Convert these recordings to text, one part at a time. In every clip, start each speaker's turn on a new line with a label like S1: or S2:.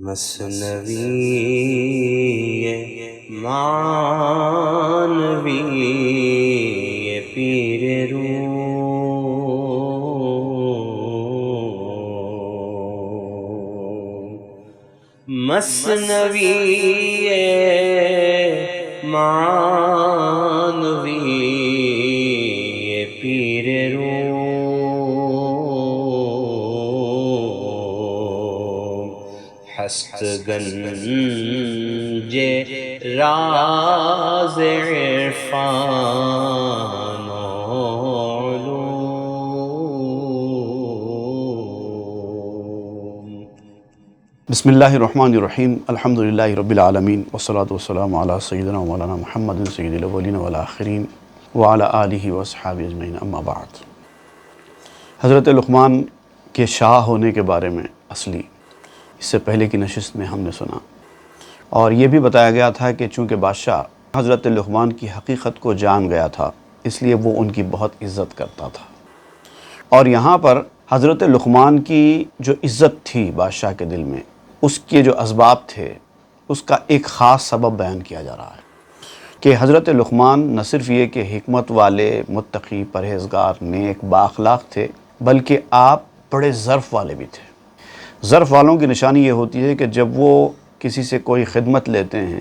S1: مثنوی معنوی پیر روم، مثنوی معنوی پیر روم، ہست گنج راز عرفان و علوم۔
S2: بسم اللہ الرحمن الرحیم، الحمدللہ رب العالمین، والصلاة والسلام علی سیدنا و مولانا محمد سید الاولین والآخرین وعلی آلہ واصحابہ اجمعین، اما بعد۔ حضرت لقمان کے شاہ ہونے کے بارے میں اصلی اس سے پہلے کی نشست میں ہم نے سنا، اور یہ بھی بتایا گیا تھا کہ چونکہ بادشاہ حضرت لقمان کی حقیقت کو جان گیا تھا، اس لیے وہ ان کی بہت عزت کرتا تھا، اور یہاں پر حضرت لقمان کی جو عزت تھی بادشاہ کے دل میں، اس کے جو اسباب تھے، اس کا ایک خاص سبب بیان کیا جا رہا ہے کہ حضرت لقمان نہ صرف یہ کہ حکمت والے، متقی، پرہیزگار، نیک، بااخلاق تھے، بلکہ آپ بڑے ظرف والے بھی تھے۔ ظرف والوں کی نشانی یہ ہوتی ہے کہ جب وہ کسی سے کوئی خدمت لیتے ہیں،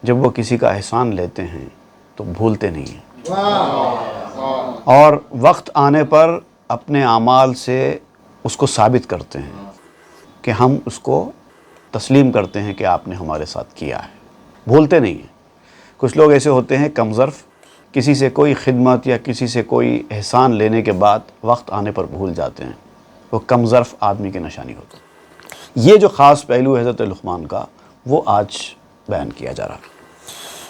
S2: جب وہ کسی کا احسان لیتے ہیں تو بھولتے نہیں ہیں، اور وقت آنے پر اپنے اعمال سے اس کو ثابت کرتے ہیں کہ ہم اس کو تسلیم کرتے ہیں کہ آپ نے ہمارے ساتھ کیا ہے، بھولتے نہیں ہیں۔ کچھ لوگ ایسے ہوتے ہیں کم ظرف، کسی سے کوئی خدمت یا کسی سے کوئی احسان لینے کے بعد وقت آنے پر بھول جاتے ہیں، وہ کم ظرف آدمی کی نشانی ہوتی ہے۔ یہ جو خاص پہلو ہے حضرت لقمان کا، وہ آج بیان کیا جا رہا ہے۔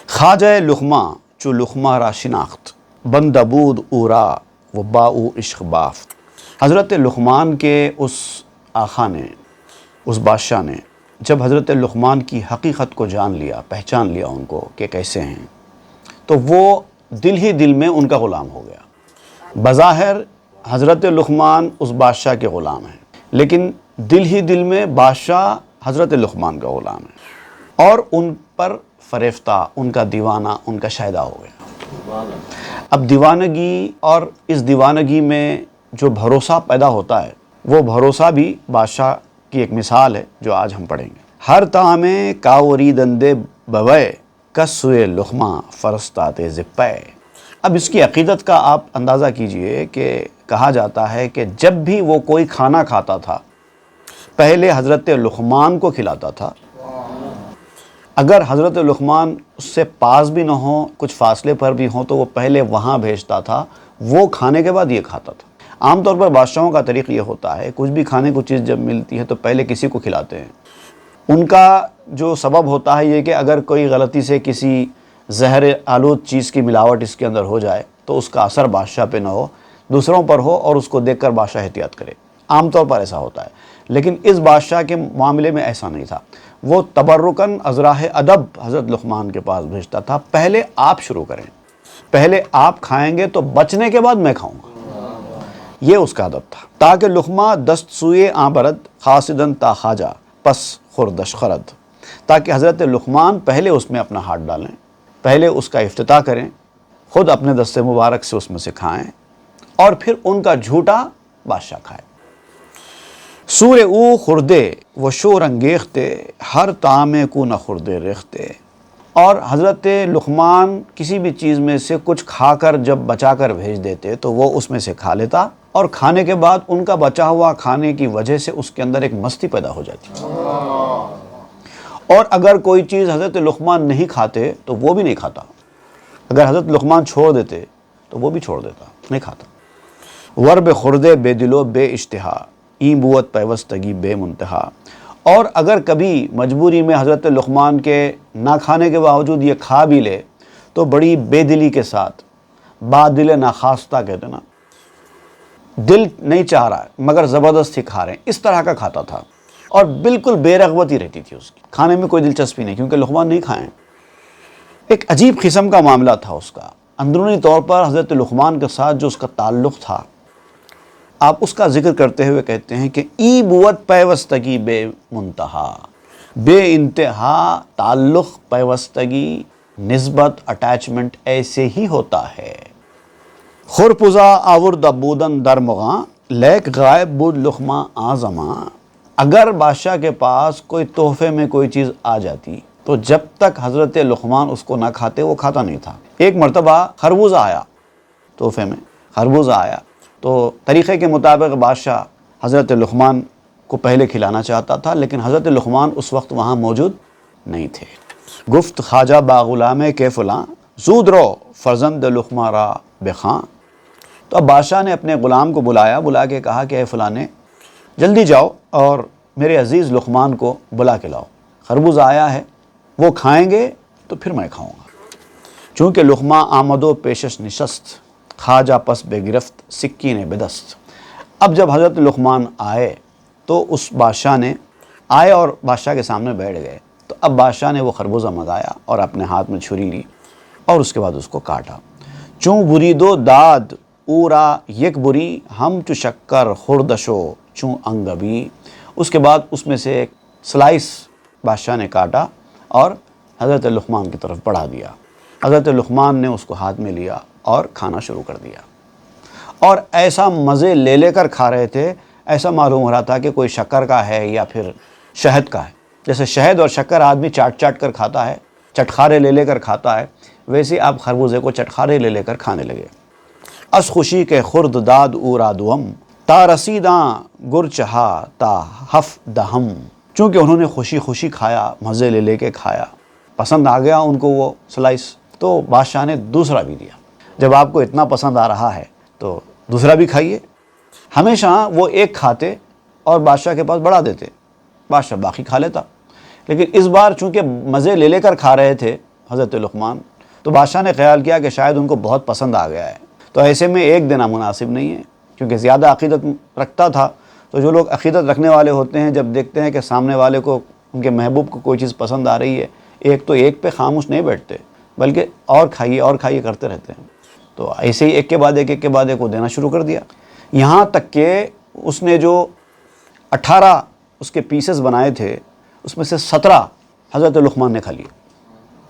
S2: خواجہ لقماں چو لقمہ را شناخت، بندہ بود اورا و باؤ عشق بافت۔ حضرت لقمان کے اس آقا نے، اس بادشاہ نے جب حضرت لقمان کی حقیقت کو جان لیا، پہچان لیا ان کو کہ کیسے ہیں، تو وہ دل ہی دل میں ان کا غلام ہو گیا۔ بظاہر حضرت لقمان اس بادشاہ کے غلام ہیں، لیکن دل ہی دل میں بادشاہ حضرت لقمان کا غلام ہے، اور ان پر فریفتہ، ان کا دیوانہ، ان کا شائدہ ہو گیا۔ اب دیوانگی، اور اس دیوانگی میں جو بھروسہ پیدا ہوتا ہے، وہ بھروسہ بھی بادشاہ کی ایک مثال ہے جو آج ہم پڑھیں گے۔ ہر تعمے کاوری دندے بوے، کسوئے لقمہ فرستات زپے۔ اب اس کی عقیدت کا آپ اندازہ کیجئے کہ کہا جاتا ہے کہ جب بھی وہ کوئی کھانا کھاتا تھا، پہلے حضرت لقمان کو کھلاتا تھا۔ اگر حضرت لقمان اس سے پاس بھی نہ ہوں، کچھ فاصلے پر بھی ہوں، تو وہ پہلے وہاں بھیجتا تھا، وہ کھانے کے بعد یہ کھاتا تھا۔ عام طور پر بادشاہوں کا طریقہ یہ ہوتا ہے، کچھ بھی کھانے کو چیز جب ملتی ہے تو پہلے کسی کو کھلاتے ہیں۔ ان کا جو سبب ہوتا ہے یہ کہ اگر کوئی غلطی سے کسی زہر آلود چیز کی ملاوٹ اس کے اندر ہو جائے تو اس کا اثر بادشاہ پہ نہ ہو، دوسروں پر ہو، اور اس کو دیکھ کر بادشاہ احتیاط کرے۔ عام طور پر ایسا ہوتا ہے، لیکن اس بادشاہ کے معاملے میں ایسا نہیں تھا۔ وہ تبرکاً ازراہ ادب حضرت لقمان کے پاس بھیجتا تھا، پہلے آپ شروع کریں، پہلے آپ کھائیں گے تو بچنے کے بعد میں کھاؤں گا، یہ اس کا ادب تھا۔ تاکہ لقمہ دست سوئے آبرد، خاصدن تا خواجہ پس خوردش خرد۔ تاکہ حضرت لقمان پہلے اس میں اپنا ہاتھ ڈالیں، پہلے اس کا افتتاح کریں، خود اپنے دست مبارک سے اس میں سے کھائیں، اور پھر ان کا جھوٹا بادشاہ کھائے۔ سور او خوردے و شور انگیختے، ہر طعامے کو نہ خوردے ریختے۔ اور حضرت لقمان کسی بھی چیز میں سے کچھ کھا کر جب بچا کر بھیج دیتے تو وہ اس میں سے کھا لیتا، اور کھانے کے بعد ان کا بچا ہوا کھانے کی وجہ سے اس کے اندر ایک مستی پیدا ہو جاتی۔ اور اگر کوئی چیز حضرت لقمان نہیں کھاتے تو وہ بھی نہیں کھاتا، اگر حضرت لقمان چھوڑ دیتے تو وہ بھی چھوڑ دیتا، نہیں کھاتا۔ ورب خوردے بے دلو بے اشتہا، این بوت پیوستگی بے منتہا۔ اور اگر کبھی مجبوری میں حضرت لقمان کے نہ کھانے کے باوجود یہ کھا بھی لے تو بڑی بے دلی کے ساتھ، با دل ناخواستہ کہتے نا، دل نہیں چاہ رہا ہے مگر زبردستی کھا رہے ہیں، اس طرح کا کھاتا تھا، اور بالکل بے رغبتی رہتی تھی اس کی، کھانے میں کوئی دلچسپی نہیں، کیونکہ لقمان نہیں کھائیں۔ ایک عجیب قسم کا معاملہ تھا اس کا، اندرونی طور پر حضرت لقمان کے ساتھ جو اس کا تعلق تھا، آپ اس کا ذکر کرتے ہوئے کہتے ہیں کہ ای بوت پیوستگی بے منتہا، بے انتہا تعلق پیوستگی نسبت اٹیچمنٹ ایسے ہی ہوتا ہے۔ خورپزا آورد بودن در مغاں لیک غائب بود لقمہ آزماں۔ اگر بادشاہ کے پاس کوئی تحفے میں کوئی چیز آ جاتی تو جب تک حضرت لقمان اس کو نہ کھاتے وہ کھاتا نہیں تھا۔ ایک مرتبہ خربوزہ آیا، تحفے میں خربوزہ آیا، تو طریقے کے مطابق بادشاہ حضرت لقمان کو پہلے کھلانا چاہتا تھا، لیکن حضرت لقمان اس وقت وہاں موجود نہیں تھے۔ گفت خواجہ با غلامے کے فلاں زود رو فرزند لقمہ را بخاں۔ تو اب بادشاہ نے اپنے غلام کو بلا کے کہا کہ اے فلانے جلدی جاؤ اور میرے عزیز لقمان کو بلا کے لاؤ، خربوزہ آیا ہے، وہ کھائیں گے تو پھر میں کھاؤں گا۔ چونکہ لقمہ آمد و پیشش نشست، خواجہ پس بے گرفت سکین بدست۔ اب جب حضرت لقمان آئے تو اس بادشاہ نے آئے اور بادشاہ کے سامنے بیٹھ گئے، تو اب بادشاہ نے وہ خربوزہ منگایا اور اپنے ہاتھ میں چھری لی اور اس کے بعد اس کو کاٹا۔ چوں بری دو داد اورا یک بری ہم چو شکر خوردشو چوں انگبی۔ اس کے بعد اس میں سے ایک سلائس بادشاہ نے کاٹا اور حضرت لقمان کی طرف بڑھا دیا۔ حضرت لقمان نے اس کو ہاتھ میں لیا اور کھانا شروع کر دیا، اور ایسا مزے لے کر کھا رہے تھے، ایسا معلوم ہو رہا تھا کہ کوئی شکر کا ہے یا پھر شہد کا ہے۔ جیسے شہد اور شکر آدمی چاٹ کر کھاتا ہے، چٹخارے لے کر کھاتا ہے، ویسے آپ خربوزے کو چٹخارے لے کر کھانے لگے۔ اس خوشی کے خرد داد اورا دوم تا رسیداں گر چہا تا ہف دہم۔ چونکہ انہوں نے خوشی کھایا، مزے لے کے کھایا، پسند آ گیا ان کو وہ سلائس، تو بادشاہ نے دوسرا بھی دیا۔ جب آپ کو اتنا پسند آ رہا ہے تو دوسرا بھی کھائیے۔ ہمیشہ وہ ایک کھاتے اور بادشاہ کے پاس بڑھا دیتے، بادشاہ باقی کھا لیتا، لیکن اس بار چونکہ مزے لے کر کھا رہے تھے حضرت لقمان، تو بادشاہ نے خیال کیا کہ شاید ان کو بہت پسند آ گیا ہے، تو ایسے میں ایک دینا مناسب نہیں ہے، کیونکہ زیادہ عقیدت رکھتا تھا۔ تو جو لوگ عقیدت رکھنے والے ہوتے ہیں، جب دیکھتے ہیں کہ سامنے والے کو ان کے محبوب کو کوئی چیز پسند آ رہی ہے، ایک پہ خاموش نہیں بیٹھتے، بلکہ اور کھائیے کرتے رہتے ہیں۔ تو ایسے ہی ایک کے بعد ایک وہ دینا شروع کر دیا، یہاں تک کہ اس نے جو 18 اس کے پیسز بنائے تھے، اس میں سے 17 حضرت لقمان نے کھا لیے۔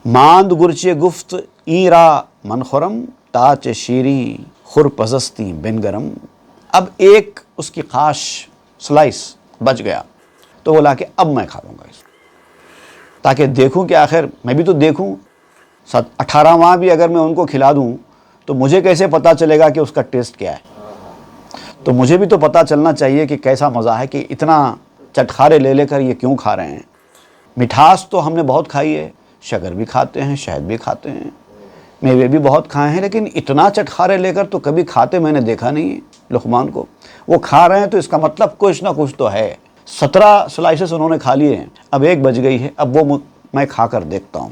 S2: ماند گرچے گفت این را من خورم تاچ شیری خور پزستی بن گرم۔ اب ایک اس کی خاص سلائس بچ گیا، تو بولا کہ اب میں کھا لوں گا اس کو، تاکہ دیکھوں کہ آخر میں بھی تو دیکھوں، 18واں بھی اگر میں ان کو کھلا دوں تو مجھے کیسے پتہ چلے گا کہ اس کا ٹیسٹ کیا ہے۔ تو مجھے بھی تو پتہ چلنا چاہیے کہ کیسا مزہ ہے، کہ اتنا چٹخارے لے کر یہ کیوں کھا رہے ہیں۔ مٹھاس تو ہم نے بہت کھائی ہے، شکر بھی کھاتے ہیں، شہد بھی کھاتے ہیں، میوے بھی بہت کھائے ہیں، لیکن اتنا چٹخارے لے کر تو کبھی کھاتے میں نے دیکھا نہیں لقمان کو۔ وہ کھا رہے ہیں تو اس کا مطلب کچھ نہ کچھ تو ہے۔ 17 سلائسز انہوں نے کھا لیے ہیں، اب ایک بچ گئی ہے، اب وہ میں کھا کر دیکھتا ہوں۔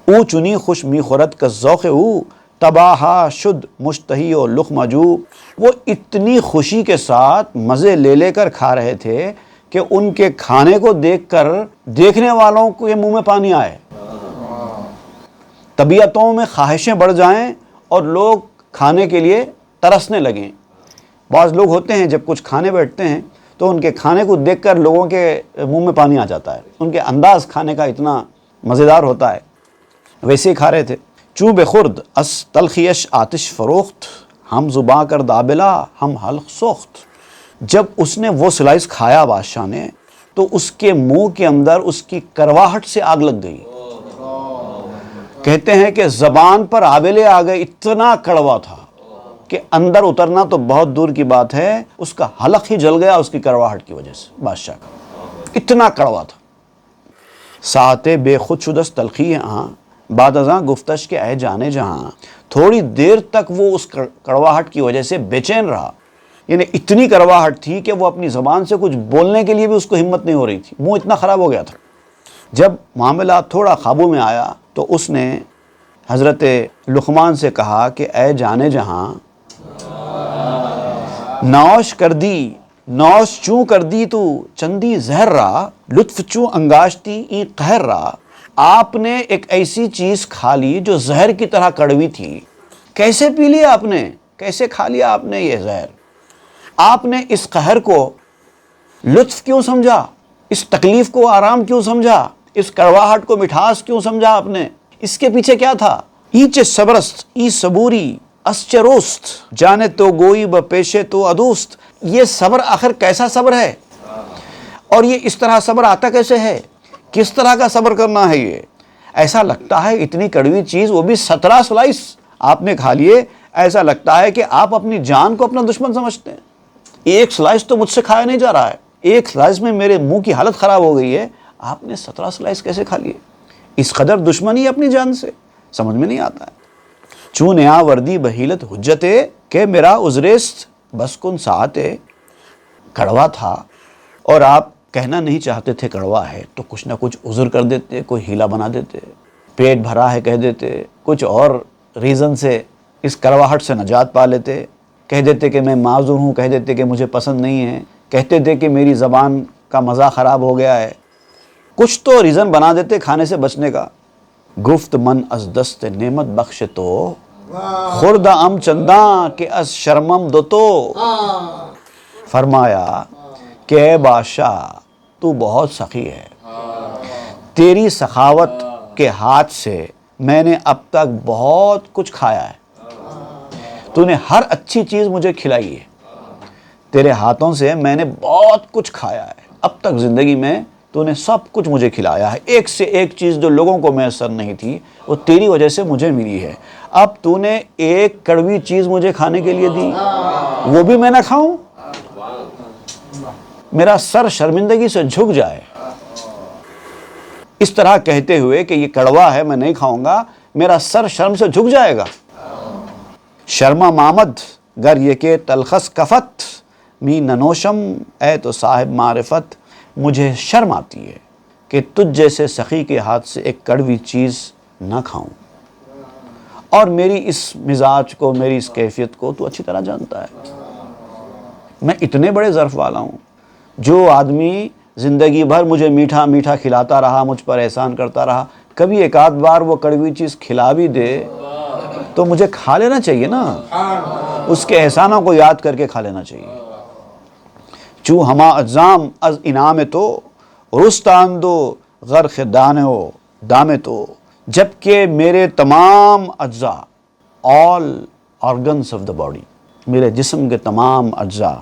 S2: او چنی خوش می خورد کا ذوق او تباہا شد مشتہی و لقمہ جو۔ وہ اتنی خوشی کے ساتھ مزے لے کر کھا رہے تھے کہ ان کے کھانے کو دیکھ کر دیکھنے والوں کے منہ میں پانی آئے، طبیعتوں میں خواہشیں بڑھ جائیں اور لوگ کھانے کے لیے ترسنے لگیں۔ بعض لوگ ہوتے ہیں جب کچھ کھانے بیٹھتے ہیں تو ان کے کھانے کو دیکھ کر لوگوں کے منہ میں پانی آ جاتا ہے، ان کے انداز کھانے کا اتنا مزیدار ہوتا ہے۔ ویسے ہی کھا رہے تھے۔ چوں بخورد اس تلخیش آتش فروخت ہم زباں کر دابلا ہم حلق سوخت۔ جب اس نے وہ سلائس کھایا بادشاہ نے، تو اس کے منہ کے اندر اس کی کرواہٹ سے آگ لگ گئی۔ کہتے ہیں کہ زبان پر آبلے آ گئے، اتنا کڑوا تھا کہ اندر اترنا تو بہت دور کی بات ہے، اس کا حلق ہی جل گیا اس کی کرواہٹ کی وجہ سے، بادشاہ کا اتنا کڑوا تھا۔ ساعتے بے خود شدست تلخی ہاں بعد ازاں گفتش کے اے جانے جہاں۔ تھوڑی دیر تک وہ اس کڑواہٹ کی وجہ سے بے چین رہا، یعنی اتنی کڑواہٹ تھی کہ وہ اپنی زبان سے کچھ بولنے کے لیے بھی اس کو ہمت نہیں ہو رہی تھی، منہ اتنا خراب ہو گیا تھا۔ جب معاملہ تھوڑا قابو میں آیا تو اس نے حضرت لقمان سے کہا کہ اے جانے جہاں، نوش کر دی نوش چوں کر دی تو چندی زہر را لطف چوں انگاشتی این قہر را۔ آپ نے ایک ایسی چیز کھا لی جو زہر کی طرح کڑوی تھی، کیسے پی لیا آپ نے، کیسے کھا لیا آپ نے یہ زہر؟ آپ نے اس قہر کو لطف کیوں سمجھا، اس تکلیف کو آرام کیوں سمجھا؟ اس کڑواہٹ کو مٹھاس کیوں سمجھا آپ نے؟ اس کے پیچھے کیا تھا؟ ایچ صبرست ای صبوری اس چروست جانے تو گوئی ب پیشے تو ادوست. یہ صبر آخر کیسا صبر ہے؟ اور یہ اس طرح صبر آتا کیسے ہے؟ کس طرح کا صبر کرنا ہے؟ یہ ایسا لگتا ہے اتنی کڑوی چیز، وہ بھی 17 سلائس آپ نے کھا لیے، ایسا لگتا ہے کہ آپ اپنی جان کو اپنا دشمن سمجھتے ہیں. ایک سلائس تو مجھ سے کھایا نہیں جا رہا ہے، ایک سلائس میں میرے منہ کی حالت خراب ہو گئی ہے، آپ نے 17 سلائس کیسے کھا لیے؟ اس قدر دشمنی اپنی جان سے، سمجھ میں نہیں آتا ہے. چون نیا وردی بحیلت حجتے کہ میرا عذریست بس کن ساعتے. کڑوا تھا اور آپ کہنا نہیں چاہتے تھے کڑوا ہے، تو کچھ نہ کچھ عذر کر دیتے، کوئی ہیلا بنا دیتے، پیٹ بھرا ہے کہہ دیتے، کچھ اور ریزن سے اس کڑواہٹ سے نجات پا لیتے، کہہ دیتے کہ میں معذور ہوں، کہہ دیتے کہ مجھے پسند نہیں ہے، کہتے تھے کہ میری زبان کا مزہ خراب ہو گیا ہے، کچھ تو ریزن بنا دیتے کھانے سے بچنے کا. گفت من از دست نعمت بخش تو خورد ام چنداں کہ از شرمم دو تو. فرمایا کہ اے بادشاہ تو بہت سخی ہے، تیری سخاوت کے ہاتھ سے میں نے اب تک بہت کچھ کھایا ہے، تو نے ہر اچھی چیز مجھے کھلائی ہے، تیرے ہاتھوں سے میں نے بہت کچھ کھایا ہے، اب تک زندگی میں تو نے سب کچھ مجھے کھلایا ہے، ایک سے ایک چیز جو لوگوں کو میسر نہیں تھی وہ تیری وجہ سے مجھے ملی ہے. اب تو نے ایک کڑوی چیز مجھے کھانے کے لیے دی، وہ بھی میں نہ کھاؤں؟ میرا سر شرمندگی سے جھک جائے. اس طرح کہتے ہوئے کہ یہ کڑوا ہے میں نہیں کھاؤں گا، میرا سر شرم سے جھک جائے گا. شرما مامد گر یہ کہ تلخس کفت می ننوشم اے تو صاحب معرفت. مجھے شرم آتی ہے کہ تجھ جیسے سخی کے ہاتھ سے ایک کڑوی چیز نہ کھاؤں، اور میری اس مزاج کو، میری اس کیفیت کو تو اچھی طرح جانتا ہے. میں اتنے بڑے ظرف والا ہوں، جو آدمی زندگی بھر مجھے میٹھا میٹھا کھلاتا رہا، مجھ پر احسان کرتا رہا، کبھی ایک آدھ بار وہ کڑوی چیز کھلا بھی دے تو مجھے کھا لینا چاہیے نا، اس کے احسانوں کو یاد کر کے کھا لینا چاہیے. چو ہما اجزام از انعام تو رستاندو غرق دانے و دامے تو. جبکہ میرے تمام اجزاء، all organs of the body، میرے جسم کے تمام اجزاء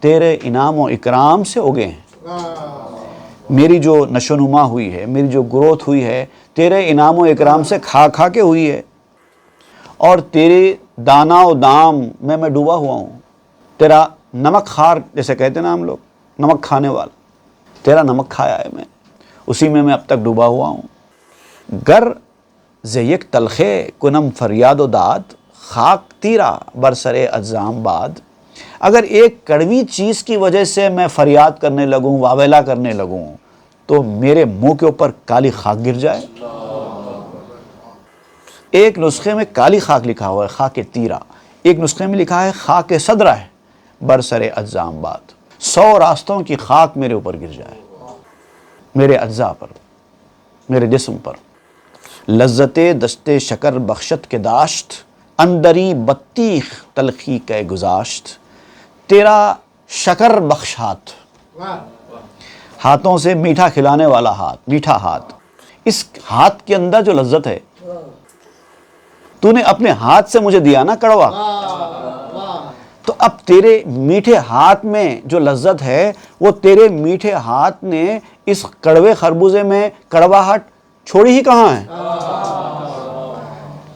S2: تیرے انعام و اکرام سے اگے ہیں. میری جو نشو نما ہوئی ہے، میری جو گروتھ ہوئی ہے، تیرے انعام و اکرام سے کھا کھا کے ہوئی ہے، اور تیرے دانا و دام میں ڈوبا ہوا ہوں. تیرا نمک خار جیسے کہتے ہیں نا ہم لوگ، نمک کھانے والا، تیرا نمک کھایا ہے میں، اسی میں اب تک ڈوبا ہوا ہوں. گر زیک تلخے کنم فریاد و داد خاک تیرا برسرے اجزام باد. اگر ایک کڑوی چیز کی وجہ سے میں فریاد کرنے لگوں، واویلا کرنے لگوں، تو میرے منہ کے اوپر کالی خاک گر جائے. ایک نسخے میں کالی خاک لکھا ہوا ہے، خاک تیرا، ایک نسخے میں لکھا ہے خاک صدرہ ہے برسرے اجزام باد. 100 راستوں کی خاک میرے اوپر گر جائے، میرے اجزاء پر، میرے جسم پر. لذت دشت شکر بخشت کے داشت اندری بطیخ تلخی کے گزاشت. تیرا شکر بخش ہاتھ، ہاتھوں سے میٹھا کھلانے والا ہاتھ، میٹھا ہاتھ، اس ہاتھ کے اندر جو لذت ہے تو نے اپنے ہاتھ سے مجھے دیا نا کڑوا، تو اب تیرے میٹھے ہاتھ میں جو لذت ہے وہ تیرے میٹھے ہاتھ نے اس کڑوے خربوزے میں کڑواہٹ چھوڑی ہی کہاں ہے؟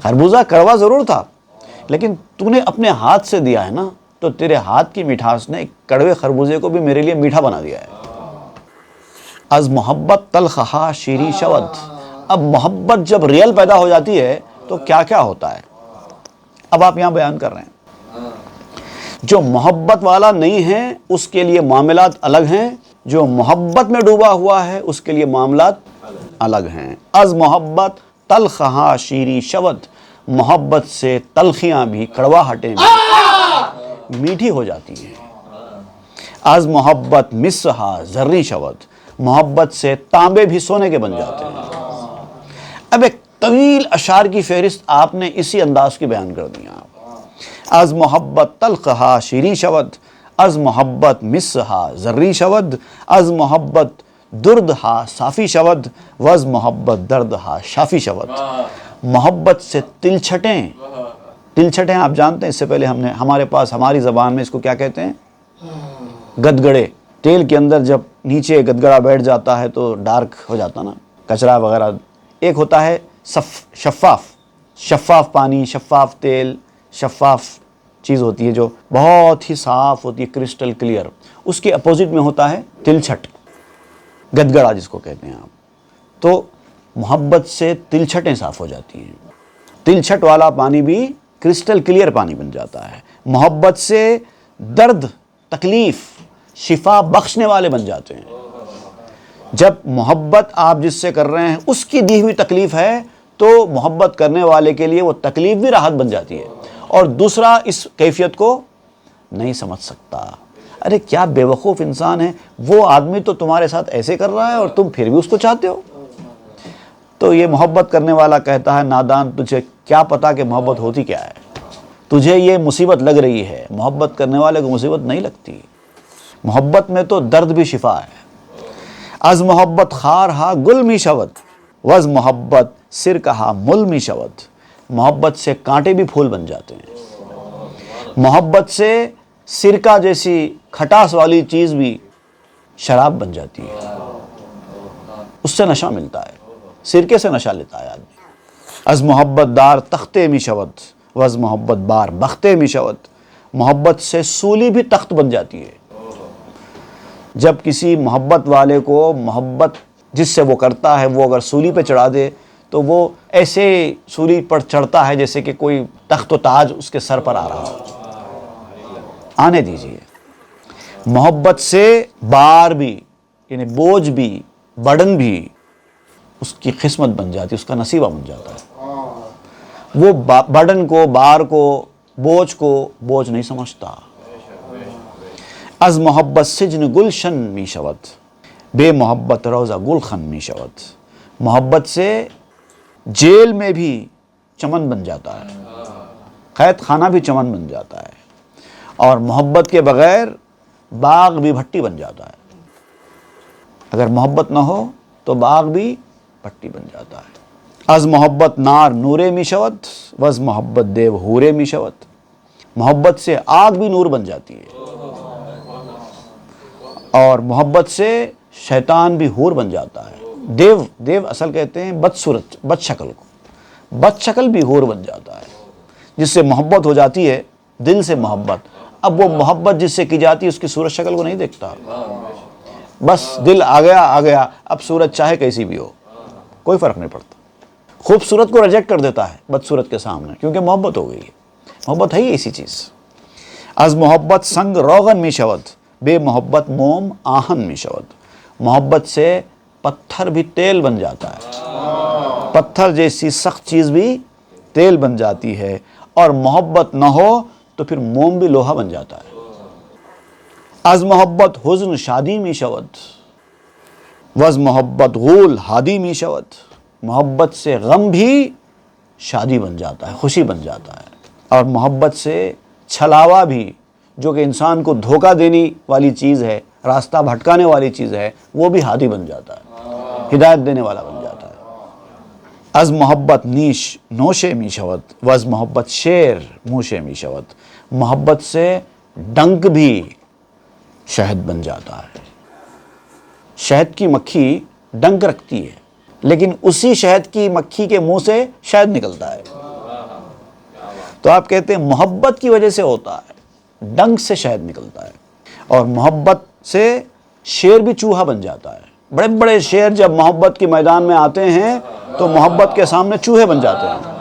S2: خربوزہ کڑوا ضرور تھا، لیکن تو نے اپنے ہاتھ سے دیا ہے نا، تو تیرے ہاتھ کی مٹھاس نے کڑوے خربوزے کو بھی میرے لیے میٹھا بنا دیا ہے. از محبت تلخہا شیریں شود. اب محبت جب ریئل پیدا ہو جاتی ہے تو کیا کیا ہوتا ہے، اب آپ یہاں بیان کر رہے ہیں. جو محبت والا نہیں ہے اس کے لیے معاملات الگ ہیں، جو محبت میں ڈوبا ہوا ہے اس کے لیے معاملات الگ ہیں. از محبت تلخہا شیریں شود. محبت سے تلخیاں بھی، کڑواہٹیں بھی میٹھی ہو جاتی ہیں. از محبت مسہا زریں شود. محبت سے تانبے بھی سونے کے بن جاتے ہیں. اب ایک طویل اشعار کی فہرست آپ نے اسی انداز کی بیان کر دیا. از محبت تلخہا شیریں شود، از محبت مسہا زریں شود، از محبت درد ہا صافی شود وز محبت درد ہا شافی شود. محبت سے تلچھٹیں. تلچھٹیں آپ جانتے ہیں، اس سے پہلے ہمارے پاس ہماری زبان میں اس کو کیا کہتے ہیں؟ گدگڑے. تیل کے اندر جب نیچے گدگڑا بیٹھ جاتا ہے تو ڈارک ہو جاتا نا، کچرا وغیرہ. ایک ہوتا ہے شفاف پانی، شفاف تیل، شفاف چیز ہوتی ہے جو بہت ہی صاف ہوتی ہے، کرسٹل کلیئر. اس کے اپوزٹ میں ہوتا ہے تلچھٹ، گدگڑا جس کو کہتے ہیں آپ. تو محبت سے تلچھٹیں صاف ہو جاتی ہیں. تلچھٹ والا پانی بھی کرسٹل کلیئر پانی بن جاتا ہے. محبت سے درد، تکلیف، شفا بخشنے والے بن جاتے ہیں. جب محبت آپ جس سے کر رہے ہیں اس کی دی ہوئی تکلیف ہے تو محبت کرنے والے کے لیے وہ تکلیف بھی راحت بن جاتی ہے، اور دوسرا اس کیفیت کو نہیں سمجھ سکتا. ارے کیا بے وقوف انسان ہے، وہ آدمی تو تمہارے ساتھ ایسے کر رہا ہے اور تم پھر بھی اس کو چاہتے ہو. تو یہ محبت کرنے والا کہتا ہے نادان تجھے کیا پتا کہ محبت ہوتی کیا ہے. تجھے یہ مصیبت لگ رہی ہے، محبت کرنے والے کو مصیبت نہیں لگتی. محبت میں تو درد بھی شفا ہے. از محبت خار ہا گل می شود وز محبت سر کہا مل می شود. محبت سے کانٹے بھی پھول بن جاتے ہیں. محبت سے سرکہ جیسی کھٹاس والی چیز بھی شراب بن جاتی ہے. اس سے نشہ ملتا ہے، سرکے سے نشہ لیتا ہے آدمی. از محبت دار تختے می شود وز محبت بار بختے می شود. محبت سے سولی بھی تخت بن جاتی ہے. جب کسی محبت والے کو محبت جس سے وہ کرتا ہے وہ اگر سولی پہ چڑھا دے تو وہ ایسے سولی پر چڑھتا ہے جیسے کہ کوئی تخت و تاج اس کے سر پر آ رہا ہو. آنے دیجئے. محبت سے بار بھی، یعنی بوجھ بھی، برڈن بھی اس کی قسمت بن جاتی ہے، اس کا نصیبہ بن جاتا ہے. وہ برڈن کو، بار کو، بوجھ کو بوجھ نہیں سمجھتا. از محبت سجن گلشن می شود بے محبت روضہ گلخن می شود. محبت سے جیل میں بھی چمن بن جاتا ہے، قید خانہ بھی چمن بن جاتا ہے، اور محبت کے بغیر باغ بھی بھٹی بن جاتا ہے. اگر محبت نہ ہو تو باغ بھی بھٹی بن جاتا ہے. از محبت نار نورے می شود وز محبت دیو حورے می شود. محبت سے آگ بھی نور بن جاتی ہے، اور محبت سے شیطان بھی حور بن جاتا ہے. دیو اصل کہتے ہیں بدصورت، بد شکل کو. بد شکل بھی حور بن جاتا ہے. جس سے محبت ہو جاتی ہے، دل سے محبت. اب وہ محبت جس سے کی جاتی ہے اس کی صورت شکل کو نہیں دیکھتا، بس دل آ گیا. اب صورت چاہے کیسی بھی ہو کوئی فرق نہیں پڑتا. خوبصورت کو ریجیکٹ کر دیتا ہے بدصورت کے سامنے، کیونکہ محبت ہو گئی ہے. محبت ہے ہی ایسی چیز. از محبت سنگ روغن می شود بے محبت موم آہن می شود. محبت سے پتھر بھی تیل بن جاتا ہے، پتھر جیسی سخت چیز بھی تیل بن جاتی ہے، اور محبت نہ ہو تو پھر موم بھی لوہا بن جاتا ہے. از محبت حزن شادی می شود وز محبت غول ہادی می شود. محبت سے غم بھی شادی بن جاتا ہے، خوشی بن جاتا ہے. اور محبت سے چھلاوا بھی، جو کہ انسان کو دھوکہ دینے والی چیز ہے، راستہ بھٹکانے والی چیز ہے، وہ بھی ہادی بن جاتا ہے، ہدایت دینے والا بن جاتا ہے. از محبت نیش نوشے می شود وز محبت شیر موشے می شود. محبت سے ڈنک بھی شہد بن جاتا ہے. شہد کی مکھی ڈنک رکھتی ہے، لیکن اسی شہد کی مکھی کے منہ سے شہد نکلتا ہے. تو آپ کہتے ہیں محبت کی وجہ سے ہوتا ہے، ڈنک سے شہد نکلتا ہے. اور محبت سے شیر بھی چوہا بن جاتا ہے. بڑے بڑے شیر جب محبت کے میدان میں آتے ہیں تو محبت کے سامنے چوہے بن جاتے ہیں.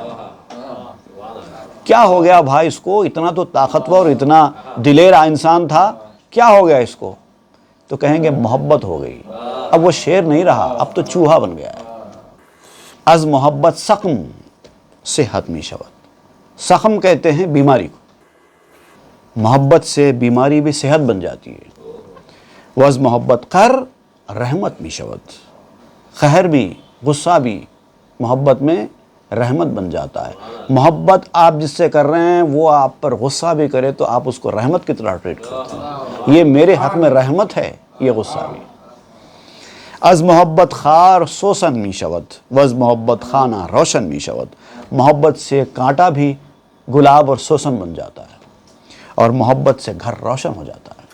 S2: کیا ہو گیا بھائی اس کو، اتنا تو طاقتور، اتنا دلیر انسان تھا، کیا ہو گیا اس کو؟ تو کہیں گے محبت ہو گئی. اب وہ شیر نہیں رہا، اب تو چوہا بن گیا ہے. از محبت سقم صحت می شود. سقم کہتے ہیں بیماری کو. محبت سے بیماری بھی صحت بن جاتی ہے. وز محبت قہر رحمت می شود. قہر بھی، غصہ بھی محبت میں رحمت بن جاتا ہے. محبت آپ جس سے کر رہے ہیں وہ آپ پر غصہ بھی کرے تو آپ اس کو رحمت کی طرح ٹریٹ کرتے ہیں. یہ میرے حق میں رحمت ہے، یہ غصہ بھی. از محبت خار سوسن می شود وز محبت خانہ روشن می شود. محبت سے کانٹا بھی گلاب اور سوسن بن جاتا ہے اور محبت سے گھر روشن ہو جاتا ہے.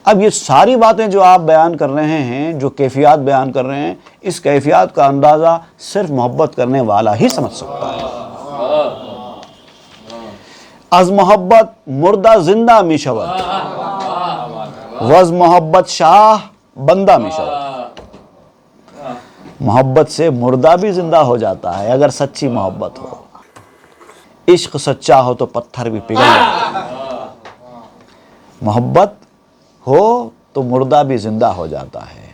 S2: اب یہ ساری باتیں جو آپ بیان کر رہے ہیں، جو کیفیات بیان کر رہے ہیں، اس کیفیات کا اندازہ صرف محبت کرنے والا ہی سمجھ سکتا ہے. از محبت مردہ زندہ می شود وز محبت شاہ بندہ می شود. محبت سے مردہ بھی زندہ ہو جاتا ہے اگر سچی محبت ہو. عشق سچا ہو تو پتھر بھی پگھل جاتا ہے. محبت ہو تو مردہ بھی زندہ ہو جاتا ہے،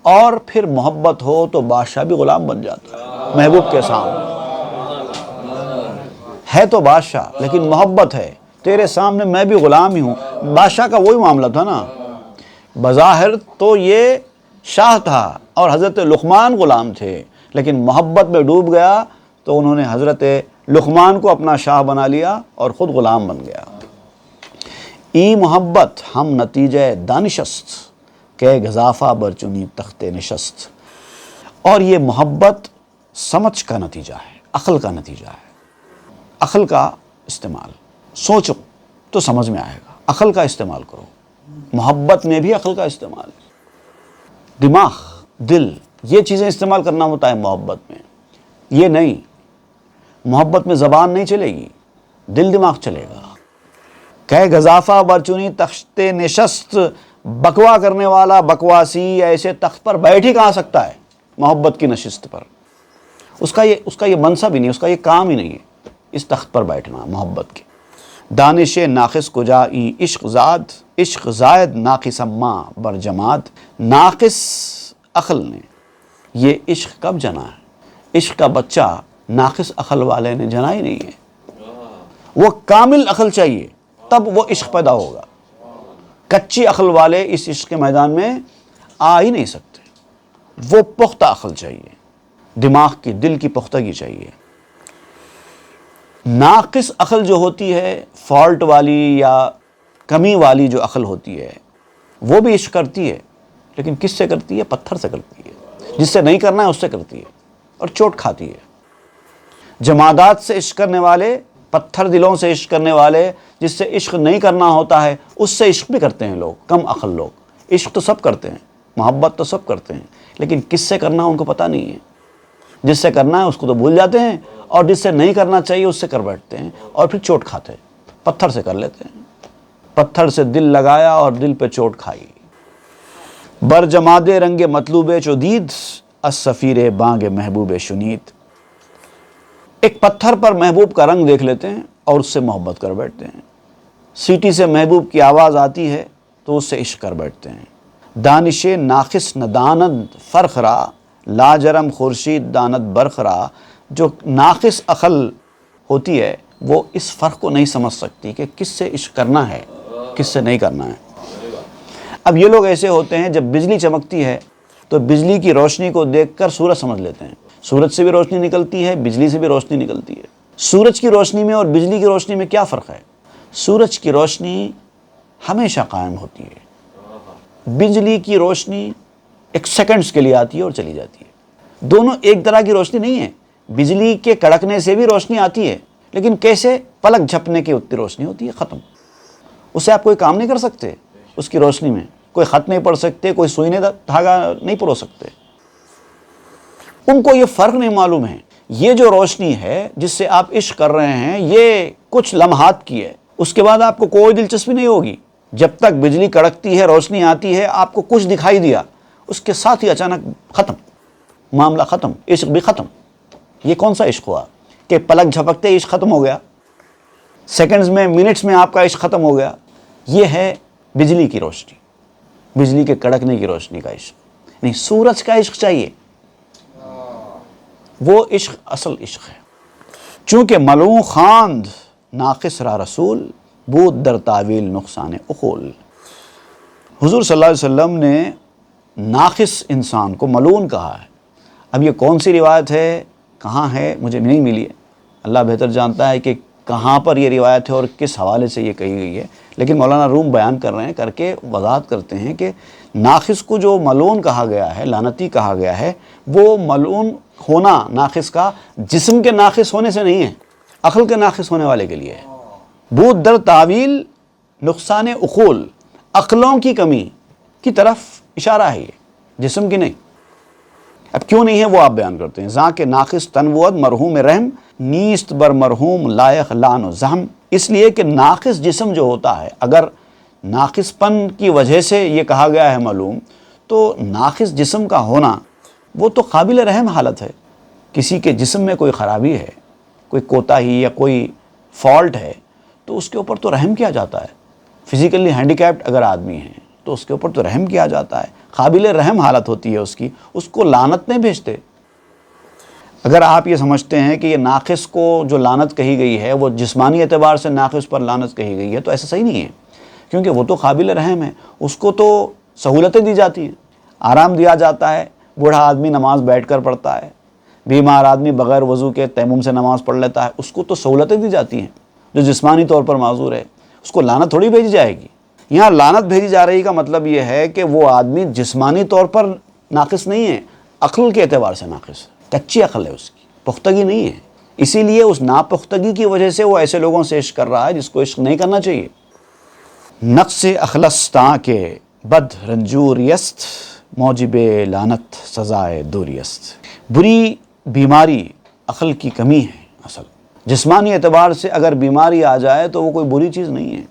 S2: اور پھر محبت ہو تو بادشاہ بھی غلام بن جاتا ہے محبوب کے سامنے. ہے تو بادشاہ لیکن محبت ہے، تیرے سامنے میں بھی غلام ہی ہوں. بادشاہ کا وہی معاملہ تھا نا، بظاہر تو یہ شاہ تھا اور حضرت لقمان غلام تھے، لیکن محبت میں ڈوب گیا تو انہوں نے حضرت لقمان کو اپنا شاہ بنا لیا اور خود غلام بن گیا. ای محبت ہم نتیجہ دانشست کہ گزافہ برچنی تخت نشست. اور یہ محبت سمجھ کا نتیجہ ہے، عقل کا نتیجہ ہے. عقل کا استعمال، سوچو تو سمجھ میں آئے گا. عقل کا استعمال کرو. محبت میں بھی عقل کا استعمال ہے. دماغ، دل، یہ چیزیں استعمال کرنا ہوتا ہے محبت میں. یہ نہیں، محبت میں زبان نہیں چلے گی، دل دماغ چلے گا. کہ گزافہ برچنی تخت نشست، بکوا کرنے والا بکواسی ایسے تخت پر بیٹھ ہی کہاں سکتا ہے محبت کی نشست پر. اس کا یہ منصب ہی نہیں، اس کا یہ کام ہی نہیں ہے اس تخت پر بیٹھنا محبت کے. دانش ناقص کجا ای عشق زاد، عشق زائد ناقص اما بر جماد. ناقص عقل نے یہ عشق کب جنا ہے؟ عشق کا بچہ ناقص عقل والے نے جنا ہی نہیں ہے. وہ کامل عقل چاہیے تب وہ عشق پیدا ہوگا. کچی عقل والے اس عشق کے میدان میں آ ہی نہیں سکتے. وہ پختہ عقل چاہیے، دماغ کی، دل کی پختگی چاہیے. ناقص عقل جو ہوتی ہے، فالٹ والی یا کمی والی جو عقل ہوتی ہے، وہ بھی عشق کرتی ہے، لیکن کس سے کرتی ہے؟ پتھر سے کرتی ہے. جس سے نہیں کرنا ہے اس سے کرتی ہے اور چوٹ کھاتی ہے. جمادات سے عشق کرنے والے، پتھر دلوں سے عشق کرنے والے، جس سے عشق نہیں کرنا ہوتا ہے اس سے عشق بھی کرتے ہیں لوگ، کم عقل لوگ. عشق تو سب کرتے ہیں، محبت تو سب کرتے ہیں، لیکن کس سے کرنا ان کو پتہ نہیں ہے. جس سے کرنا ہے اس کو تو بھول جاتے ہیں، اور جس سے نہیں کرنا چاہیے اس سے کر بیٹھتے ہیں اور پھر چوٹ کھاتے ہیں. پتھر سے کر لیتے ہیں. پتھر سے دل لگایا اور دل پہ چوٹ کھائی. بر جماد رنگ مطلوب چو دید از سفیر بانگ محبوب شنید. ایک پتھر پر محبوب کا رنگ دیکھ لیتے ہیں اور اس سے محبت کر بیٹھتے ہیں. سیٹی سے محبوب کی آواز آتی ہے تو اس سے عشق کر بیٹھتے ہیں. دانش ناقص ندانند فرق را لاجرم خورشید داند برق را. جو ناقص عقل ہوتی ہے وہ اس فرق کو نہیں سمجھ سکتی کہ کس سے عشق کرنا ہے، کس سے نہیں کرنا ہے. اب یہ لوگ ایسے ہوتے ہیں، جب بجلی چمکتی ہے تو بجلی کی روشنی کو دیکھ کر سورج سمجھ لیتے ہیں. سورج سے بھی روشنی نکلتی ہے، بجلی سے بھی روشنی نکلتی ہے. سورج کی روشنی میں اور بجلی کی روشنی میں کیا فرق ہے؟ سورج کی روشنی ہمیشہ قائم ہوتی ہے، بجلی کی روشنی ایک سیکنڈز کے لیے آتی ہے اور چلی جاتی ہے. دونوں ایک طرح کی روشنی نہیں ہے. بجلی کے کڑکنے سے بھی روشنی آتی ہے، لیکن کیسے؟ پلک جھپنے کی اتنی روشنی ہوتی ہے، ختم. اس سے آپ کوئی کام نہیں کر سکتے. اس کی روشنی میں کوئی خط نہیں پڑھ سکتے، کوئی سوئی نے دھاگا نہیں پرو سکتے. ان کو یہ فرق نہیں معلوم ہے. یہ جو روشنی ہے جس سے آپ عشق کر رہے ہیں، یہ کچھ لمحات کی ہے، اس کے بعد آپ کو کوئی دلچسپی نہیں ہوگی. جب تک بجلی کڑکتی ہے، روشنی آتی ہے، آپ کو کچھ دکھائی دیا، اس کے ساتھ ہی اچانک ختم، معاملہ ختم، عشق بھی ختم. یہ کون سا عشق ہوا کہ پلک جھپکتے عشق ختم ہو گیا، سیکنڈز میں، منٹس میں آپ کا عشق ختم ہو گیا؟ یہ ہے بجلی کی روشنی، بجلی کے کڑکنے کی روشنی کا عشق نہیں. سورج کا عشق چاہیے، وہ عشق اصل عشق ہے. چونکہ ملوں خواند ناقص را رسول بود در تعویل نقصان اخول. حضور صلی اللہ علیہ وسلم نے ناقص انسان کو ملعون کہا ہے. اب یہ کون سی روایت ہے، کہاں ہے، مجھے نہیں ملی ہے. اللہ بہتر جانتا ہے کہ کہاں پر یہ روایت ہے اور کس حوالے سے یہ کہی گئی ہے. لیکن مولانا روم بیان کر رہے ہیں، کر کے وضاحت کرتے ہیں کہ ناقص کو جو ملعون کہا گیا ہے، لعنتی کہا گیا ہے، وہ ملعون ہونا ناقص کا جسم کے ناقص ہونے سے نہیں ہے، عقل کے ناقص ہونے والے کے لیے ہے۔ بود در تعویل نقصان عقول، عقلوں کی کمی کی طرف اشارہ ہے، یہ جسم کی نہیں۔ اب کیوں نہیں ہے وہ آپ بیان کرتے ہیں۔ ذاک ناقص تنوعد مرحوم رحم نیست بر مرحوم لائق لعن و زحم، اس لیے کہ ناقص جسم جو ہوتا ہے، اگر ناقص پن کی وجہ سے یہ کہا گیا ہے معلوم، تو ناقص جسم کا ہونا وہ تو قابل رحم حالت ہے۔ کسی کے جسم میں کوئی خرابی ہے، کوئی کوتاہی یا کوئی فالٹ ہے، تو اس کے اوپر تو رحم کیا جاتا ہے۔ فزیکلی ہینڈیکیپڈ اگر آدمی ہے تو اس کے اوپر تو رحم کیا جاتا ہے، قابل رحم حالت ہوتی ہے اس کی، اس کو لعنت نہیں بھیجتے۔ اگر آپ یہ سمجھتے ہیں کہ یہ ناقص کو جو لعنت کہی گئی ہے وہ جسمانی اعتبار سے ناقص پر لعنت کہی گئی ہے، تو ایسا صحیح نہیں ہے، کیونکہ وہ تو قابل رحم ہے، اس کو تو سہولتیں دی جاتی ہیں، آرام دیا جاتا ہے۔ بوڑھا آدمی نماز بیٹھ کر پڑھتا ہے، بیمار آدمی بغیر وضو کے تیمم سے نماز پڑھ لیتا ہے، اس کو تو سہولتیں دی جاتی ہیں۔ جو جسمانی طور پر معذور ہے اس کو لعنت تھوڑی بھیجی جائے گی۔ یہاں لعنت بھیجی جا رہی کا مطلب یہ ہے کہ وہ آدمی جسمانی طور پر ناقص نہیں ہے، عقل کے اعتبار سے ناقص ہے، کچی عقل ہے، اس کی پختگی نہیں ہے، اسی لیے اس ناپختگی کی وجہ سے وہ ایسے لوگوں سے عشق کر رہا ہے جس کو عشق نہیں کرنا چاہیے۔ نقص اخلص تاں کے بد رنجوریست موجب لعنت سزائے دوریست، بری بیماری عقل کی کمی ہے۔ اصل جسمانی اعتبار سے اگر بیماری آ جائے تو وہ کوئی بری چیز نہیں ہے،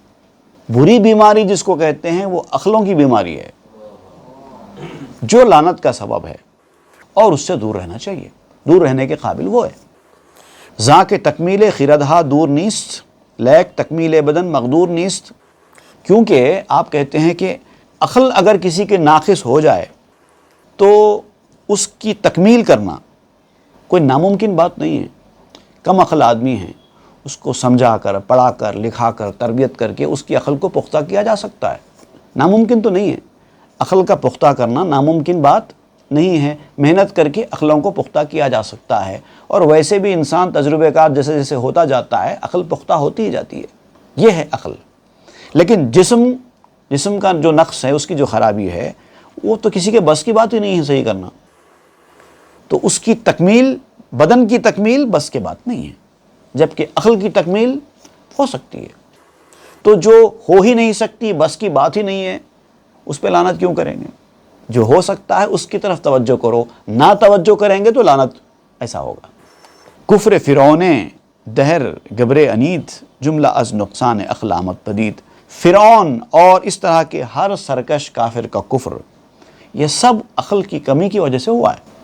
S2: بری بیماری جس کو کہتے ہیں وہ عقلوں کی بیماری ہے جو لعنت کا سبب ہے، اور اس سے دور رہنا چاہیے، دور رہنے کے قابل وہ ہے۔ ذاک تکمیل خردہا دور نیست لیک تکمیل بدن مقدور نیست، کیونکہ آپ کہتے ہیں کہ عقل اگر کسی کے ناقص ہو جائے تو اس کی تکمیل کرنا کوئی ناممکن بات نہیں ہے۔ کم عقل آدمی ہیں، اس کو سمجھا کر، پڑھا کر، لکھا کر، تربیت کر کے اس کی عقل کو پختہ کیا جا سکتا ہے، ناممکن تو نہیں ہے۔ عقل کا پختہ کرنا ناممکن بات نہیں ہے، محنت کر کے عقلوں کو پختہ کیا جا سکتا ہے، اور ویسے بھی انسان تجربے کار جیسے جیسے ہوتا جاتا ہے عقل پختہ ہوتی ہی جاتی ہے، یہ ہے عقل۔ لیکن جسم کا جو نقص ہے، اس کی جو خرابی ہے، وہ تو کسی کے بس کی بات ہی نہیں ہے صحیح کرنا، تو اس کی تکمیل، بدن کی تکمیل بس کی بات نہیں ہے، جبکہ عقل کی تکمیل ہو سکتی ہے۔ تو جو ہو ہی نہیں سکتی، بس کی بات ہی نہیں ہے، اس پہ لعنت کیوں کریں گے؟ جو ہو سکتا ہے اس کی طرف توجہ کرو، نہ توجہ کریں گے تو لعنت ایسا ہوگا۔ کفر فرعون دہر گبر انید جملہ از نقصان عقل آمد پدید، فرعون اور اس طرح کے ہر سرکش کافر کا کفر، یہ سب عقل کی کمی کی وجہ سے ہوا ہے۔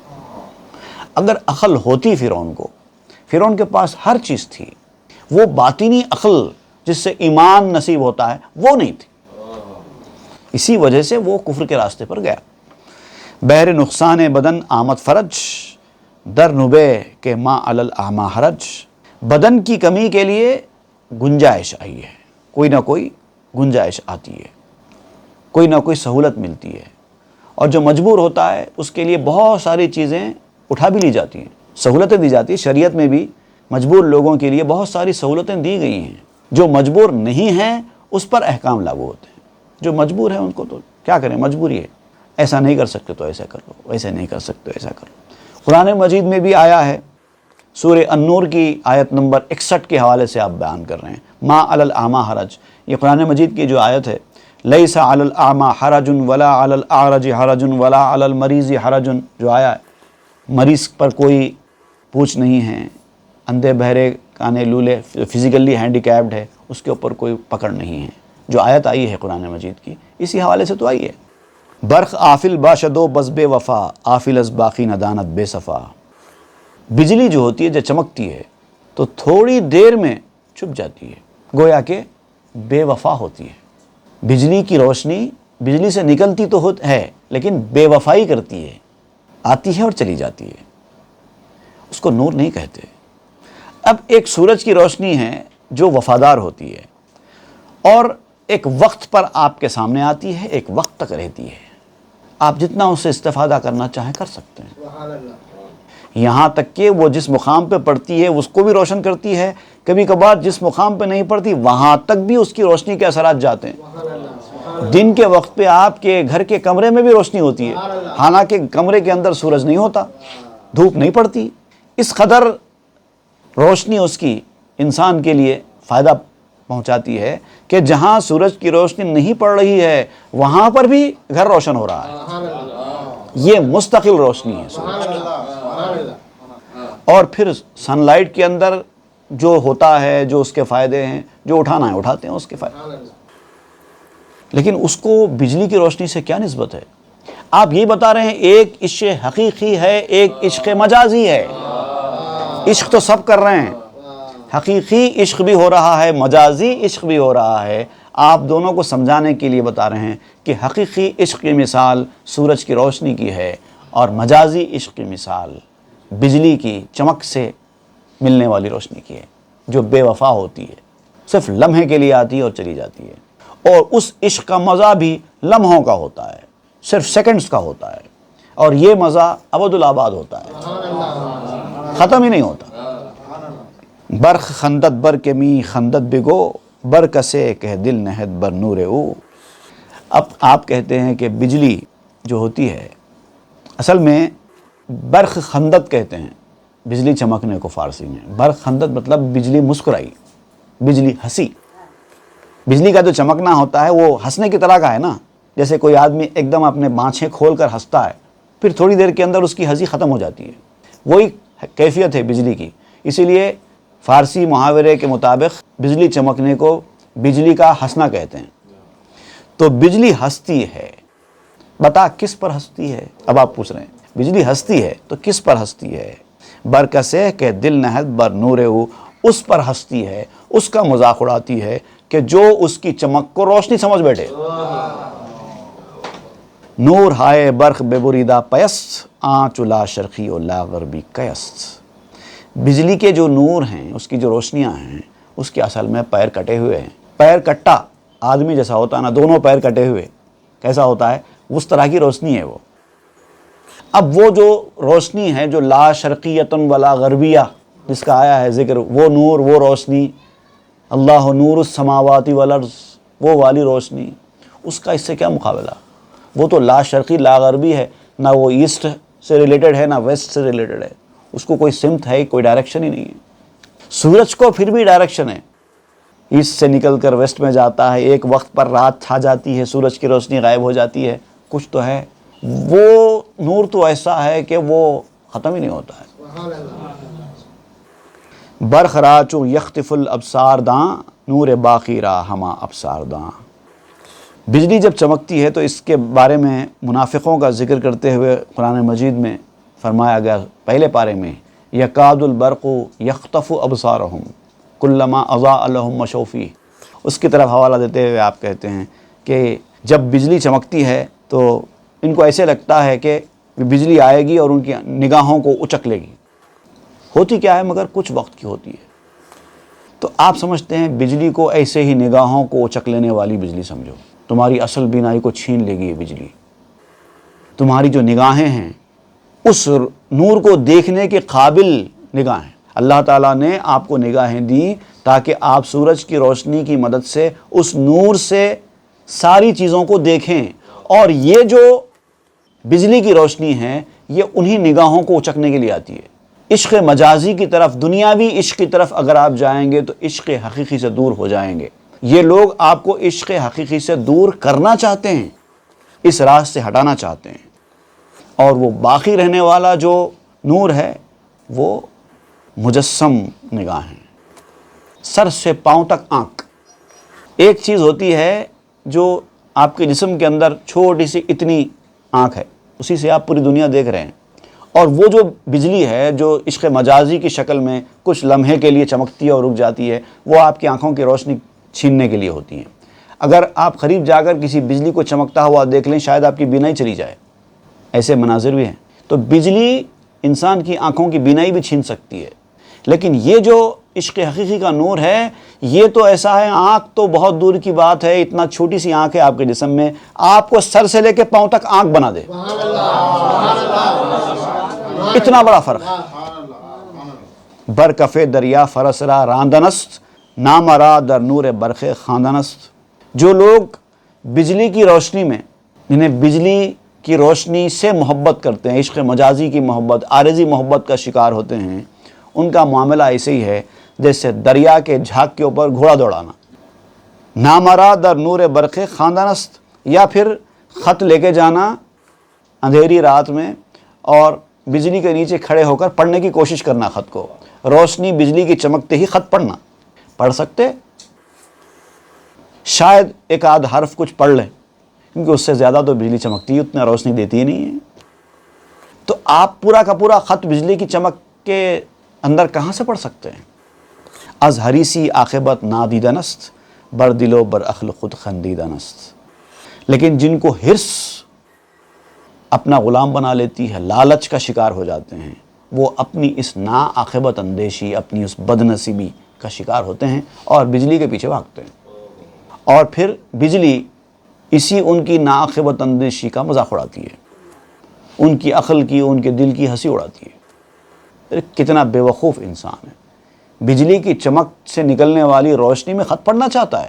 S2: اگر عقل ہوتی فرعون کے پاس ہر چیز تھی، وہ باطنی عقل جس سے ایمان نصیب ہوتا ہے وہ نہیں تھی، اسی وجہ سے وہ کفر کے راستے پر گیا۔ بہر نقصان بدن آمد فرج در نبے کے ما علی الاعمی حرج، بدن کی کمی کے لیے گنجائش آئی ہے، کوئی نہ کوئی گنجائش آتی ہے، کوئی نہ کوئی سہولت ملتی ہے، اور جو مجبور ہوتا ہے اس کے لیے بہت ساری چیزیں اٹھا بھی لی جاتی ہیں، سہولتیں دی جاتی ہیں۔ شریعت میں بھی مجبور لوگوں کے لیے بہت ساری سہولتیں دی گئی ہیں، جو مجبور نہیں ہیں اس پر احکام لاگو ہوتے ہیں، جو مجبور ہیں ان کو تو کیا کریں، مجبوری ہے، ایسا نہیں کر سکتے تو ایسا کر لو، ایسا نہیں کر سکتے ایسا کر لو۔ قرآن مجید میں بھی آیا ہے، سورہ النور کی آیت نمبر 61 کے حوالے سے آپ بیان کر رہے ہیں، ما علی الاعمی حرج، یہ قرآن مجید کی جو آیت ہے، لیس علی الاعمی حرج ولا علی الاعرج حرج ولا علی المریض حرج، جو آیا ہے، مریض پر کوئی پوچھ نہیں ہے، اندھے بہرے کانے لولے فزیکلی ہینڈیکیپڈ ہے، اس کے اوپر کوئی پکڑ نہیں ہے، جو آیت آئی ہے قرآن مجید کی اسی حوالے سے تو آئی ہے۔ برق آفل باشدو بس بے وفا آفل از باقی ندانت بے صفا، بجلی جو ہوتی ہے جب چمکتی ہے تو تھوڑی دیر میں چھپ جاتی ہے، گویا کہ بے وفا ہوتی ہے۔ بجلی کی روشنی بجلی سے نکلتی تو ہے لیکن بے وفائی کرتی ہے، آتی ہے اور چلی جاتی ہے، اس کو نور نہیں کہتے۔ اب ایک سورج کی روشنی ہے جو وفادار ہوتی ہے، اور ایک وقت پر آپ کے سامنے آتی ہے، ایک وقت تک رہتی ہے، آپ جتنا اس سے استفادہ کرنا چاہیں کر سکتے ہیں، یہاں تک کہ وہ جس مقام پہ پڑتی ہے اس کو بھی روشن کرتی ہے، کبھی کبھار جس مقام پہ نہیں پڑتی وہاں تک بھی اس کی روشنی کے اثرات جاتے ہیں، دن کے وقت پہ آپ کے گھر کے کمرے میں بھی روشنی ہوتی ہے، حالانکہ کمرے کے اندر سورج نہیں ہوتا، دھوپ نہیں پڑتی۔ اس قدر روشنی اس کی انسان کے لیے فائدہ پہنچاتی ہے کہ جہاں سورج کی روشنی نہیں پڑ رہی ہے وہاں پر بھی گھر روشن ہو رہا ہے۔ یہ مستقل روشنی ہے سورج۔ اور پھر سن لائٹ کے اندر جو ہوتا ہے، جو اس کے فائدے ہیں، جو اٹھانا ہے اٹھاتے ہیں اس کے فائدے، لیکن اس کو بجلی کی روشنی سے کیا نسبت ہے؟ آپ یہ بتا رہے ہیں ایک عشق حقیقی ہے، ایک عشق مجازی ہے۔ عشق تو سب کر رہے ہیں، حقیقی عشق بھی ہو رہا ہے، مجازی عشق بھی ہو رہا ہے۔ آپ دونوں کو سمجھانے کے لیے بتا رہے ہیں کہ حقیقی عشق کی مثال سورج کی روشنی کی ہے اور مجازی عشق کی مثال بجلی کی چمک سے ملنے والی روشنی کی ہے، جو بے وفا ہوتی ہے، صرف لمحے کے لیے آتی ہے اور چلی جاتی ہے، اور اس عشق کا مزہ بھی لمحوں کا ہوتا ہے، صرف سیکنڈز کا ہوتا ہے، اور یہ مزہ ابد الآباد ہوتا ہے، ختم ہی نہیں ہوتا۔ برق خندت بر کے می خندت بگو بر کسے کہ دل نہد بر نور او۔ اب آپ کہتے ہیں کہ بجلی جو ہوتی ہے، اصل میں برق خندت کہتے ہیں بجلی چمکنے کو فارسی میں۔ برق خندت مطلب بجلی مسکرائی، بجلی ہنسی۔ بجلی کا جو چمکنا ہوتا ہے وہ ہنسنے کی طرح کا ہے نا، جیسے کوئی آدمی ایک دم اپنے بانچھیں کھول کر ہنستا ہے، پھر تھوڑی دیر کے اندر اس کی ہنسی ختم ہو جاتی ہے، وہی کیفیت ہے بجلی کی۔ اسی لیے فارسی محاورے کے مطابق بجلی چمکنے کو بجلی کا ہنسنا کہتے ہیں۔ تو بجلی ہنستی ہے، بتا کس پر ہنستی ہے؟ اب آپ پوچھ رہے ہیں بجلی ہنستی ہے تو کس پر ہنستی ہے؟ برکسے کہ دل نہد بر نور او، اس پر ہنستی ہے، اس کا مذاق اڑاتی ہے کہ جو اس کی چمک کو روشنی سمجھ بیٹھے۔ نور ہائے برق بے بریدہ پیست آنچ لا شرقی و لا غربی کیست۔ بجلی کے جو نور ہیں، اس کی جو روشنیاں ہیں، اس کے اصل میں پیر کٹے ہوئے ہیں۔ پیر کٹا آدمی جیسا ہوتا ہے نا، دونوں پیر کٹے ہوئے کیسا ہوتا ہے، اس طرح کی روشنی ہے وہ۔ اب وہ جو روشنی ہے جو لا شرقیتن ولا غربیہ جس کا آیا ہے ذکر، وہ نور، وہ روشنی، اللہ نور السماوات والارض، وہ والی روشنی، اس کا اس سے کیا مقابلہ؟ وہ تو لا شرقی لا غربی ہے، نہ وہ ایسٹ سے ریلیٹڈ ہے نہ ویسٹ سے ریلیٹڈ ہے، اس کو کوئی سمت ہے، کوئی ڈائریکشن ہی نہیں ہے۔ سورج کو پھر بھی ڈائریکشن ہے، ایسٹ سے نکل کر ویسٹ میں جاتا ہے، ایک وقت پر رات چھا جاتی ہے، سورج کی روشنی غائب ہو جاتی ہے، کچھ تو ہے۔ وہ نور تو ایسا ہے کہ وہ ختم ہی نہیں ہوتا ہے۔ برق را چو یختف الابصار داں نور باقی را ہما ابصار داں۔ بجلی جب چمکتی ہے تو اس کے بارے میں منافقوں کا ذکر کرتے ہوئے قرآن مجید میں فرمایا گیا پہلے پارے میں، یکاد البرق یخطف ابصارہم کلما اضاء لہم مشوا فیہ۔ اس کی طرف حوالہ دیتے ہوئے آپ کہتے ہیں کہ جب بجلی چمکتی ہے تو ان کو ایسے لگتا ہے کہ بجلی آئے گی اور ان کی نگاہوں کو اچک لے گی۔ ہوتی کیا ہے مگر کچھ وقت کی ہوتی ہے۔ تو آپ سمجھتے ہیں بجلی کو ایسے ہی نگاہوں کو اچک لینے والی بجلی سمجھو، تمہاری اصل بینائی کو چھین لے گی یہ بجلی۔ تمہاری جو نگاہیں ہیں اس نور کو دیکھنے کے قابل نگاہیں، اللہ تعالیٰ نے آپ کو نگاہیں دی تاکہ آپ سورج کی روشنی کی مدد سے اس نور سے ساری چیزوں کو دیکھیں، اور یہ جو بجلی کی روشنی ہے یہ انہی نگاہوں کو اچکنے کے لیے آتی ہے۔ عشق مجازی کی طرف، دنیاوی عشق کی طرف اگر آپ جائیں گے تو عشق حقیقی سے دور ہو جائیں گے۔ یہ لوگ آپ کو عشق حقیقی سے دور کرنا چاہتے ہیں، اس راہ سے ہٹانا چاہتے ہیں، اور وہ باقی رہنے والا جو نور ہے وہ مجسم نگاہ ہیں، سر سے پاؤں تک آنکھ۔ ایک چیز ہوتی ہے جو آپ کے جسم کے اندر چھوٹی سی اتنی آنکھ ہے، اسی سے آپ پوری دنیا دیکھ رہے ہیں، اور وہ جو بجلی ہے جو عشق مجازی کی شکل میں کچھ لمحے کے لیے چمکتی ہے اور رک جاتی ہے، وہ آپ کی آنکھوں کی روشنی چھیننے کے لیے ہوتی ہیں۔ اگر آپ قریب جا کر کسی بجلی کو چمکتا ہوا دیکھ لیں شاید آپ کی بینائی چلی جائے، ایسے مناظر بھی ہیں۔ تو بجلی انسان کی آنکھوں کی بینائی بھی چھین سکتی ہے، لیکن یہ جو عشق حقیقی کا نور ہے یہ تو ایسا ہے، آنکھ تو بہت دور کی بات ہے، اتنا چھوٹی سی آنکھ ہے آپ کے جسم میں، آپ کو سر سے لے کے پاؤں تک آنکھ بنا دے، اتنا بڑا فرق ہے۔ برکف دریا فرس را راندنست نام را در نور برق خواندنست۔ جو لوگ بجلی کی روشنی میں، جنہیں بجلی کی روشنی سے محبت کرتے ہیں، عشق مجازی کی محبت، عارضی محبت کا شکار ہوتے ہیں، ان کا معاملہ ایسے ہی ہے جیسے دریا کے جھاگ کے اوپر گھوڑا دوڑانا۔ نامرا در نور برق خواندنست، یا پھر خط لے کے جانا اندھیری رات میں اور بجلی کے نیچے کھڑے ہو کر پڑھنے کی کوشش کرنا خط کو، روشنی بجلی کی چمکتے ہی خط پڑھنا۔ پڑھ سکتے؟ شاید ایک آدھ حرف کچھ پڑھ لیں، کیونکہ اس سے زیادہ تو بجلی چمکتی ہے، اتنا روشنی دیتی ہی نہیں ہے۔ تو آپ پورا کا پورا خط بجلی کی چمک کے اندر کہاں سے پڑھ سکتے ہیں؟ از حریسی عاقبت نادیدنست، بر دل و بر عقل خود خندیدنست۔ لیکن جن کو حرص اپنا غلام بنا لیتی ہے، لالچ کا شکار ہو جاتے ہیں، وہ اپنی اس نا عاقبت اندیشی، اپنی اس بد نصیبی کا شکار ہوتے ہیں اور بجلی کے پیچھے بھاگتے ہیں، اور پھر بجلی اسی ان کی نا عاقبت اندیشی کا مذاق اڑاتی ہے، ان کی عقل کی، ان کے دل کی ہنسی اڑاتی ہے۔ کتنا بے وقوف انسان ہے، بجلی کی چمک سے نکلنے والی روشنی میں خط پڑھنا چاہتا ہے،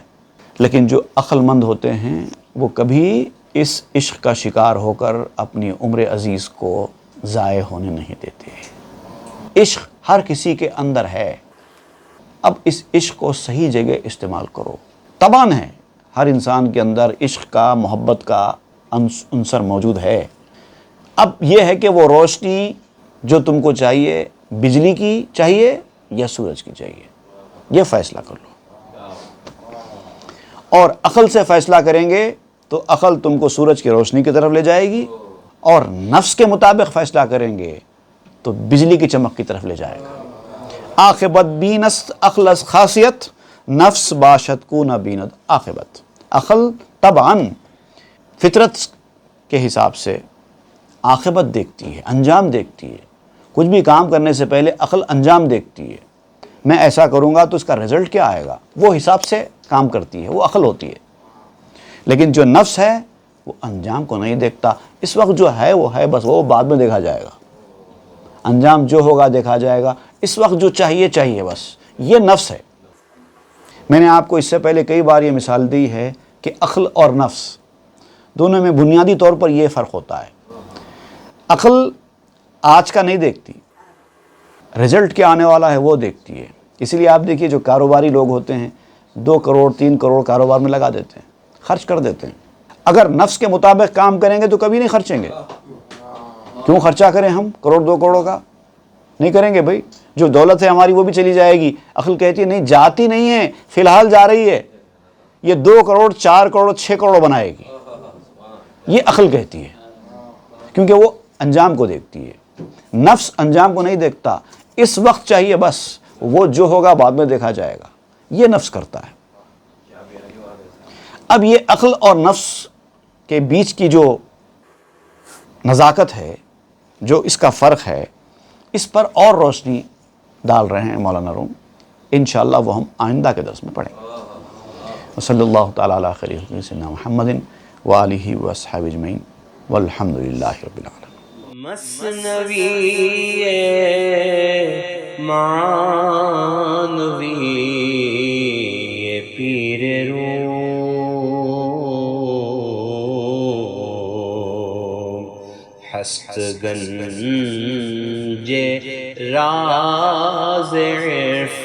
S2: لیکن جو عقل مند ہوتے ہیں وہ کبھی اس عشق کا شکار ہو کر اپنی عمر عزیز کو ضائع ہونے نہیں دیتے۔ عشق ہر کسی کے اندر ہے، اب اس عشق کو صحیح جگہ استعمال کرو۔ طبعاً ہے، ہر انسان کے اندر عشق کا، محبت کا عنصر موجود ہے۔ اب یہ ہے کہ وہ روشنی جو تم کو چاہیے، بجلی کی چاہیے یا سورج کی چاہیے، یہ فیصلہ کر لو۔ اور عقل سے فیصلہ کریں گے تو عقل تم کو سورج کی روشنی کی طرف لے جائے گی، اور نفس کے مطابق فیصلہ کریں گے تو بجلی کی چمک کی طرف لے جائے گا۔ عاقبت بینست عقل از خاصیت، نفس باشد کو نہ بیند عاقبت۔ عقل طبعاً فطرت کے حساب سے عاقبت دیکھتی ہے، انجام دیکھتی ہے۔ کچھ بھی کام کرنے سے پہلے عقل انجام دیکھتی ہے، میں ایسا کروں گا تو اس کا رزلٹ کیا آئے گا، وہ حساب سے کام کرتی ہے، وہ عقل ہوتی ہے۔ لیکن جو نفس ہے وہ انجام کو نہیں دیکھتا، اس وقت جو ہے وہ ہے، بس وہ بعد میں دیکھا جائے گا، انجام جو ہوگا دیکھا جائے گا، اس وقت جو چاہیے چاہیے، بس یہ نفس ہے۔ میں نے آپ کو اس سے پہلے کئی بار یہ مثال دی ہے کہ عقل اور نفس دونوں میں بنیادی طور پر یہ فرق ہوتا ہے۔ عقل آج کا نہیں دیکھتی، رزلٹ کیا آنے والا ہے وہ دیکھتی ہے۔ اسی لیے آپ دیکھیے جو کاروباری لوگ ہوتے ہیں 2 کروڑ 3 کروڑ کاروبار میں لگا دیتے ہیں، خرچ کر دیتے ہیں۔ اگر نفس کے مطابق کام کریں گے تو کبھی نہیں خرچیں گے۔ کیوں خرچہ کریں ہم کروڑ 2 کروڑ کا؟ نہیں کریں گے بھائی، جو دولت ہے ہماری وہ بھی چلی جائے گی۔ عقل کہتی ہے نہیں، جاتی نہیں ہے، فی الحال جا رہی ہے، یہ 2 کروڑ 4 کروڑ 6 کروڑ بنائے گی، یہ عقل کہتی ہے، کیونکہ وہ انجام کو دیکھتی ہے۔ نفس انجام کو نہیں دیکھتا، اس وقت چاہیے، بس وہ جو ہوگا بعد میں دیکھا جائے گا، یہ نفس کرتا ہے۔ اب یہ عقل اور نفس کے بیچ کی جو نزاکت ہے، جو اس کا فرق ہے، اس پر اور روشنی ڈال رہے ہیں مولانا روم، انشاءاللہ وہ ہم آئندہ کے درس میں پڑھیں گے۔ صلی اللہ تعالیٰ علی خیر خلقہ سیدنا محمد وآلہ واصحابہ اجمعین والحمد للہ رب العالمین۔
S1: مثنوی معنوی پیر روم، ہست گنج راز عرفان